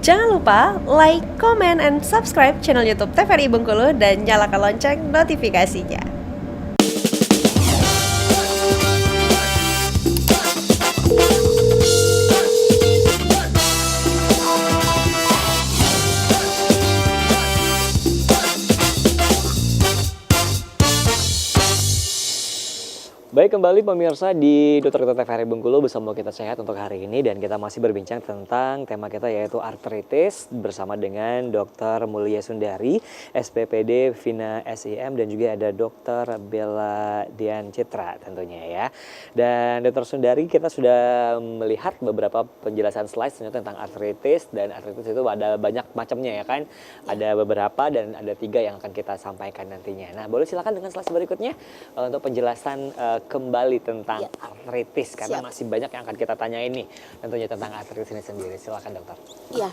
Jangan lupa like, comment, and subscribe channel YouTube TVRI Bengkulu dan nyalakan lonceng notifikasinya. Baik, kembali pemirsa di Dokter Gita TVRI Bengkulu bersama Kita Sehat untuk hari ini, dan kita masih berbincang tentang tema kita yaitu artritis bersama dengan Dr. Mulia Sundari, SPPD Vina SIM, dan juga ada Dr. Bella Dian Citra tentunya ya. Dan Dr. Sundari, kita sudah melihat beberapa penjelasan slide tentang artritis, dan artritis itu ada banyak macamnya ya kan. Ada beberapa dan ada 3 yang akan kita sampaikan nantinya. Nah, boleh silakan dengan slide berikutnya untuk penjelasan kembali tentang artritis, karena masih banyak yang akan kita tanya ini tentunya tentang artritis ini sendiri. Silakan dokter. Iya,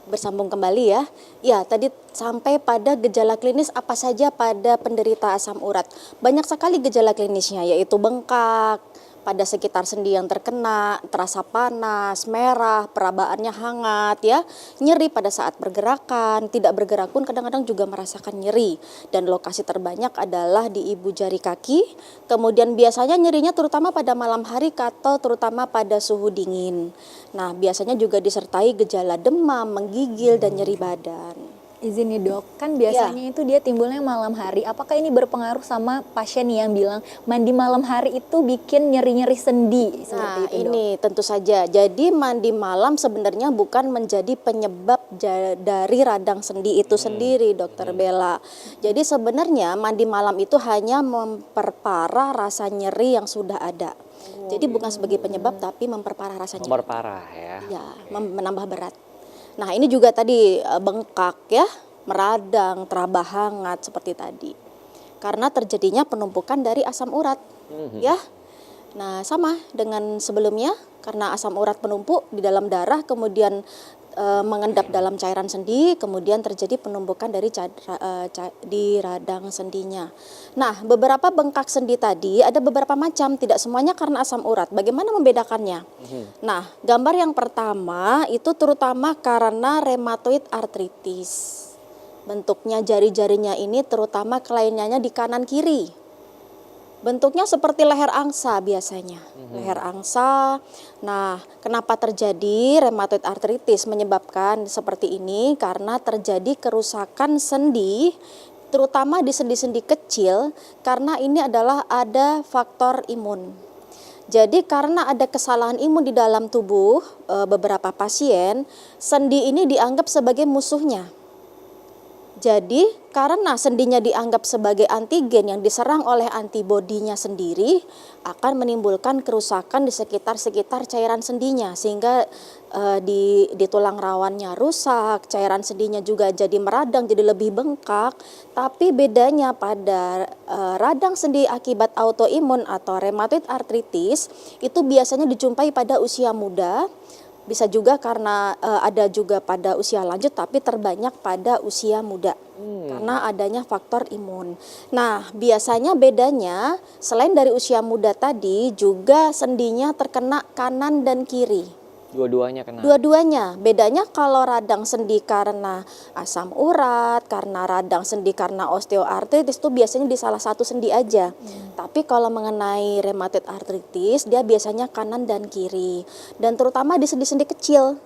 bersambung kembali ya. Ya, tadi sampai pada gejala klinis apa saja pada penderita asam urat. Banyak sekali gejala klinisnya, yaitu bengkak pada sekitar sendi yang terkena, terasa panas, merah, perabaannya hangat ya, nyeri pada saat bergerakan, tidak bergerak pun kadang-kadang juga merasakan nyeri. Dan lokasi terbanyak adalah di ibu jari kaki. Kemudian biasanya nyerinya terutama pada malam hari atau terutama pada suhu dingin. Nah, biasanya juga disertai gejala demam, menggigil, dan nyeri badan. Izin nih dok, kan biasanya itu dia timbulnya malam hari. Apakah ini berpengaruh sama pasien yang bilang mandi malam hari itu bikin nyeri-nyeri sendi seperti itu dok? Ini tentu saja. Jadi mandi malam sebenarnya bukan menjadi penyebab dari radang sendi itu sendiri, Dokter Bella. Jadi sebenarnya mandi malam itu hanya memperparah rasa nyeri yang sudah ada. Jadi bukan sebagai penyebab tapi memperparah rasa nyeri. Memperparah ya. Ya, menambah berat. Nah, ini juga tadi bengkak ya, meradang, teraba hangat seperti tadi. Karena terjadinya penumpukan dari asam urat, ya. Nah, sama dengan sebelumnya, karena asam urat penumpuk di dalam darah, kemudian mengendap dalam cairan sendi, kemudian terjadi penumpukan dari di radang sendinya. Nah, beberapa bengkak sendi tadi ada beberapa macam, tidak semuanya karena asam urat. Bagaimana membedakannya? Nah, gambar yang pertama itu terutama karena rheumatoid arthritis. Bentuknya jari-jarinya ini terutama kelainan di kanan kiri. Bentuknya seperti leher angsa biasanya, leher angsa. Nah, kenapa terjadi rheumatoid arthritis menyebabkan seperti ini? Karena terjadi kerusakan sendi, terutama di sendi-sendi kecil, karena ini adalah ada faktor imun. Jadi karena ada kesalahan imun di dalam tubuh beberapa pasien, sendi ini dianggap sebagai musuhnya. Jadi karena sendinya dianggap sebagai antigen yang diserang oleh antibodinya sendiri, akan menimbulkan kerusakan di sekitar cairan sendinya, sehingga di tulang rawannya rusak, cairan sendinya juga jadi meradang, jadi lebih bengkak. Tapi bedanya pada radang sendi akibat autoimun atau rheumatoid arthritis itu biasanya dijumpai pada usia muda. Bisa juga karena ada juga pada usia lanjut, tapi terbanyak pada usia muda karena adanya faktor imun. Nah, biasanya bedanya selain dari usia muda tadi, juga sendinya terkena kanan dan kiri. Dua-duanya kena? Dua-duanya. Bedanya kalau radang sendi karena asam urat, karena radang sendi karena osteoartritis itu biasanya di salah satu sendi aja. Tapi kalau mengenai rheumatoid arthritis, dia biasanya kanan dan kiri. Dan terutama di sendi-sendi kecil.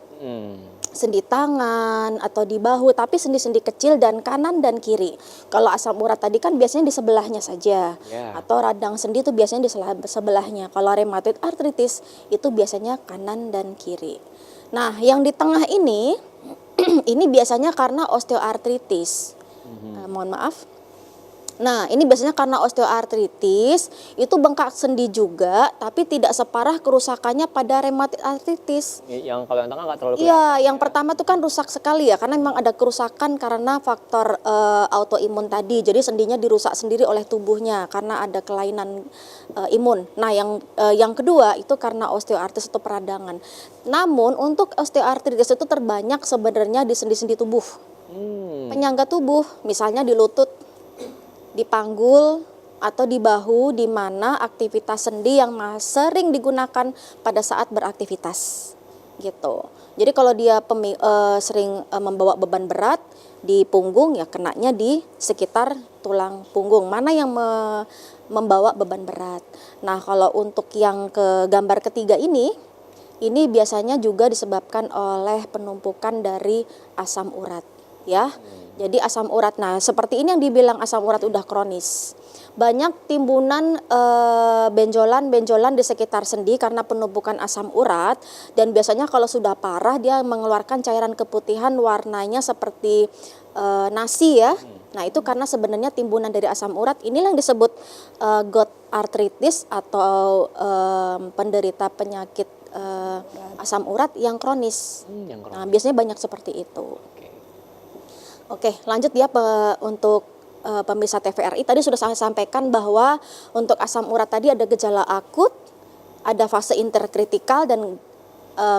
Sendi tangan atau di bahu, tapi sendi-sendi kecil dan kanan dan kiri. Kalau asam urat tadi kan biasanya di sebelahnya saja, atau radang sendi itu biasanya di sebelahnya. Kalau rheumatoid arthritis itu biasanya kanan dan kiri. Nah, yang di tengah ini, ini biasanya karena osteoartritis. Mohon maaf. Nah, ini biasanya karena osteoartritis, itu bengkak sendi juga, tapi tidak separah kerusakannya pada rheumatoid arthritis. Yang kalau yang tengah nggak terlalu kelihatan? Iya, yang pertama itu kan rusak sekali ya, karena memang ada kerusakan karena faktor autoimun tadi. Jadi sendinya dirusak sendiri oleh tubuhnya karena ada kelainan imun. Nah, yang kedua itu karena osteoartritis atau peradangan. Namun untuk osteoartritis itu terbanyak sebenarnya di sendi-sendi tubuh. Penyangga tubuh, misalnya di lutut, di panggul, atau di bahu, di mana aktivitas sendi yang sering digunakan pada saat beraktivitas. gitu. Jadi kalau dia sering membawa beban berat di punggung, ya kenanya di sekitar tulang punggung. Mana yang membawa beban berat. Nah, kalau untuk yang ke gambar ketiga ini biasanya juga disebabkan oleh penumpukan dari asam urat, ya. Jadi asam urat, nah seperti ini yang dibilang asam urat udah kronis. Banyak timbunan benjolan-benjolan di sekitar sendi karena penumpukan asam urat, dan biasanya kalau sudah parah dia mengeluarkan cairan keputihan warnanya seperti nasi ya. Nah itu karena sebenarnya timbunan dari asam urat. Inilah yang disebut gout arthritis atau penderita penyakit asam urat yang kronis. Nah biasanya banyak seperti itu. Oke, lanjut ya untuk pemirsa TVRI. Tadi sudah saya sampaikan bahwa untuk asam urat tadi ada gejala akut, ada fase interkritikal, dan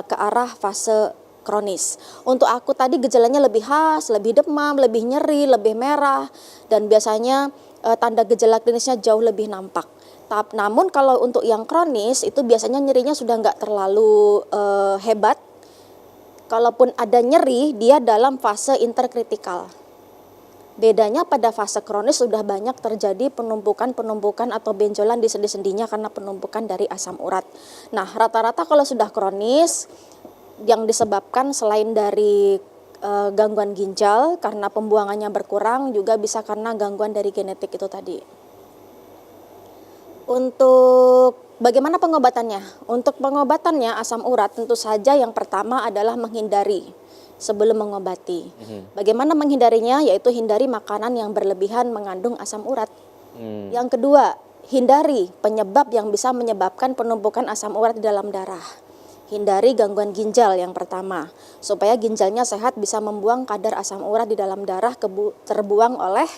ke arah fase kronis. Untuk akut tadi gejalanya lebih khas, lebih demam, lebih nyeri, lebih merah, dan biasanya tanda gejala klinisnya jauh lebih nampak. Namun kalau untuk yang kronis itu biasanya nyerinya sudah nggak terlalu hebat. Kalaupun ada nyeri, dia dalam fase interkritikal. Bedanya pada fase kronis sudah banyak terjadi penumpukan atau benjolan di sendi-sendinya karena penumpukan dari asam urat. Nah, rata-rata kalau sudah kronis, yang disebabkan selain dari gangguan ginjal karena pembuangannya berkurang, juga bisa karena gangguan dari genetik itu tadi. Untuk bagaimana pengobatannya? Untuk pengobatannya asam urat tentu saja yang pertama adalah menghindari sebelum mengobati. Bagaimana menghindarinya? Yaitu hindari makanan yang berlebihan mengandung asam urat. Yang kedua, hindari penyebab yang bisa menyebabkan penumpukan asam urat di dalam darah. Hindari gangguan ginjal yang pertama, supaya ginjalnya sehat bisa membuang kadar asam urat di dalam darah terbuang oleh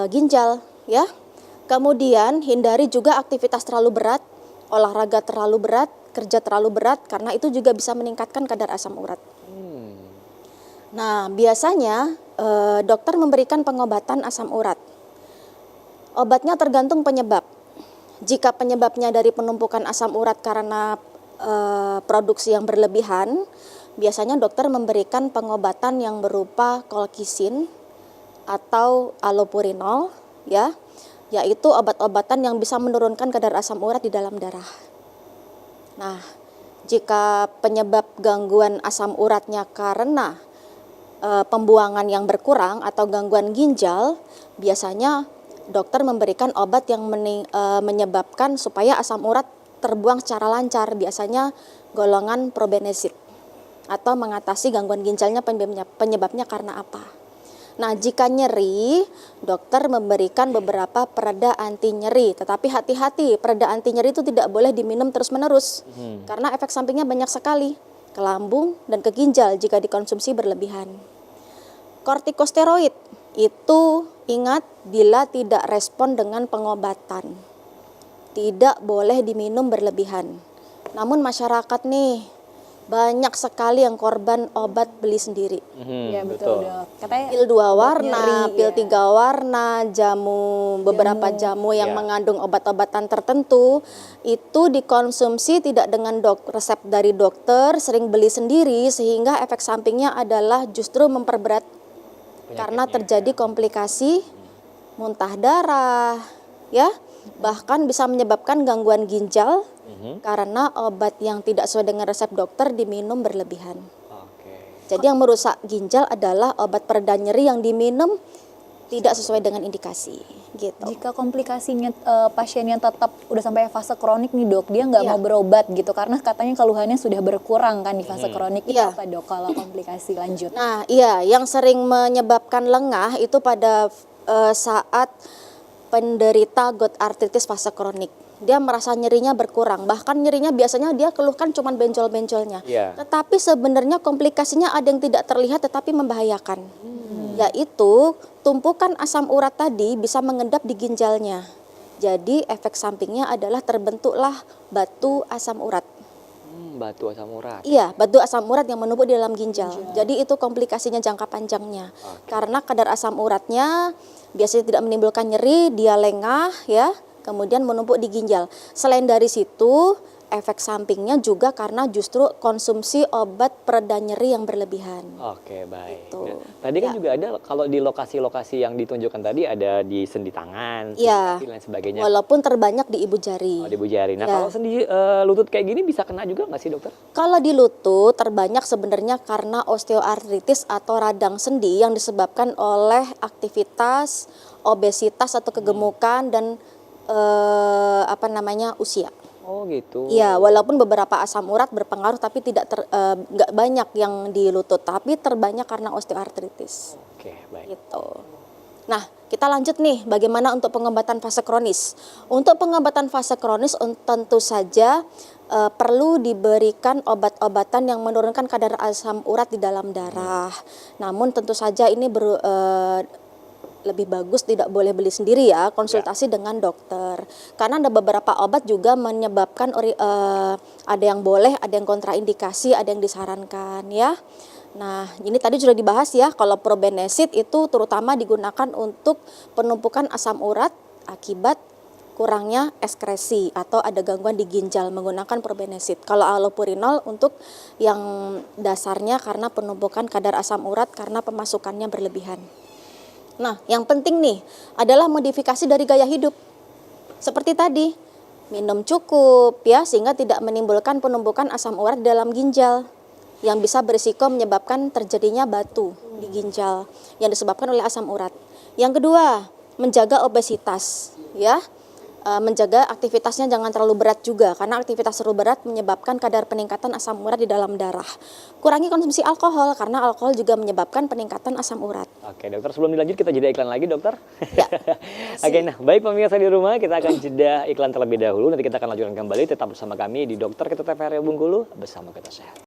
ginjal, ya. Kemudian hindari juga aktivitas terlalu berat, olahraga terlalu berat, kerja terlalu berat, karena itu juga bisa meningkatkan kadar asam urat. Nah, biasanya dokter memberikan pengobatan asam urat. Obatnya tergantung penyebab. Jika penyebabnya dari penumpukan asam urat karena produksi yang berlebihan, biasanya dokter memberikan pengobatan yang berupa kolkisin atau allopurinol, ya, yaitu obat-obatan yang bisa menurunkan kadar asam urat di dalam darah. Nah, jika penyebab gangguan asam uratnya karena pembuangan yang berkurang atau gangguan ginjal, biasanya dokter memberikan obat yang menyebabkan supaya asam urat terbuang secara lancar, biasanya golongan probenecid, atau mengatasi gangguan ginjalnya penyebabnya karena apa. Nah, jika nyeri, dokter memberikan beberapa pereda anti nyeri, tetapi hati-hati, pereda anti nyeri itu tidak boleh diminum terus-menerus, karena efek sampingnya banyak sekali, ke lambung dan ke ginjal jika dikonsumsi berlebihan. Kortikosteroid itu ingat bila tidak respon dengan pengobatan, tidak boleh diminum berlebihan. Namun masyarakat nih, banyak sekali yang korban obat beli sendiri. Iya betul dok. Katanya Pil 2 warna, nyeri, pil ya. 3 warna, beberapa jamu yang mengandung obat-obatan tertentu, itu dikonsumsi tidak dengan resep dari dokter, sering beli sendiri, sehingga efek sampingnya adalah justru memperberat karena terjadi komplikasi muntah darah, ya, bahkan bisa menyebabkan gangguan ginjal karena obat yang tidak sesuai dengan resep dokter diminum berlebihan. Jadi yang merusak ginjal adalah obat pereda nyeri yang diminum tidak sesuai dengan indikasi, gitu. Jika komplikasinya pasiennya tetap udah sampai fase kronik nih dok, dia nggak Iya. mau berobat gitu karena katanya keluhannya sudah berkurang kan di fase kronik. Itu Iya. apa dok kalau komplikasi lanjut? Nah, iya, yang sering menyebabkan lengah itu pada saat penderita gout arthritis fase kronik. Dia merasa nyerinya berkurang, bahkan nyerinya biasanya dia keluhkan cuma benjol-benjolnya. Tetapi sebenarnya komplikasinya ada yang tidak terlihat tetapi membahayakan. Yaitu tumpukan asam urat tadi bisa mengendap di ginjalnya. Jadi efek sampingnya adalah terbentuklah batu asam urat. Batu asam urat. Iya, batu asam urat yang menumpuk di dalam ginjal. Jadi itu komplikasinya jangka panjangnya. Karena kadar asam uratnya biasanya tidak menimbulkan nyeri, dia lengah ya, kemudian menumpuk di ginjal. Selain dari situ, efek sampingnya juga karena justru konsumsi obat pereda nyeri yang berlebihan. Oke, baik. Gitu. Nah, tadi kan Ya. juga ada kalau di lokasi-lokasi yang ditunjukkan tadi ada di sendi tangan, sendi Ya, kaki, dan sebagainya. walaupun terbanyak di ibu jari. Oh, di ibu jari. Nah, Ya. kalau sendi lutut kayak gini bisa kena juga nggak sih, dokter? Kalau di lutut terbanyak sebenarnya karena osteoartritis atau radang sendi yang disebabkan oleh aktivitas, obesitas atau kegemukan dan usia. Oh, gitu. Iya, walaupun beberapa asam urat berpengaruh tapi nggak banyak yang di lutut, tapi terbanyak karena osteoartritis. Oke, baik. Gitu. Nah, kita lanjut nih, bagaimana untuk pengobatan fase kronis? Untuk pengobatan fase kronis tentu saja perlu diberikan obat-obatan yang menurunkan kadar asam urat di dalam darah. Namun tentu saja ini lebih bagus tidak boleh beli sendiri ya, konsultasi dengan dokter. Karena ada beberapa obat juga menyebabkan ada yang boleh, ada yang kontraindikasi, ada yang disarankan ya. Nah, ini tadi sudah dibahas ya, kalau probenesid itu terutama digunakan untuk penumpukan asam urat akibat kurangnya ekskresi atau ada gangguan di ginjal menggunakan probenesid. Kalau allopurinol untuk yang dasarnya karena penumpukan kadar asam urat karena pemasukannya berlebihan. Nah, yang penting nih adalah modifikasi dari gaya hidup. Seperti tadi, minum cukup ya sehingga tidak menimbulkan penumpukan asam urat dalam ginjal yang bisa berisiko menyebabkan terjadinya batu di ginjal yang disebabkan oleh asam urat. Yang kedua, menjaga obesitas ya. Menjaga aktivitasnya jangan terlalu berat juga karena aktivitas terlalu berat menyebabkan kadar peningkatan asam urat di dalam darah. Kurangi konsumsi alkohol karena alkohol juga menyebabkan peningkatan asam urat. Oke, dokter, sebelum dilanjut kita jeda iklan lagi, dokter. Ya. Oke, nah baik pemirsa di rumah, kita akan jeda iklan terlebih dahulu. Nanti kita akan lanjutkan kembali, tetap bersama kami di Dokter Kita TVRI Bengkulu, bersama Kita Sehat.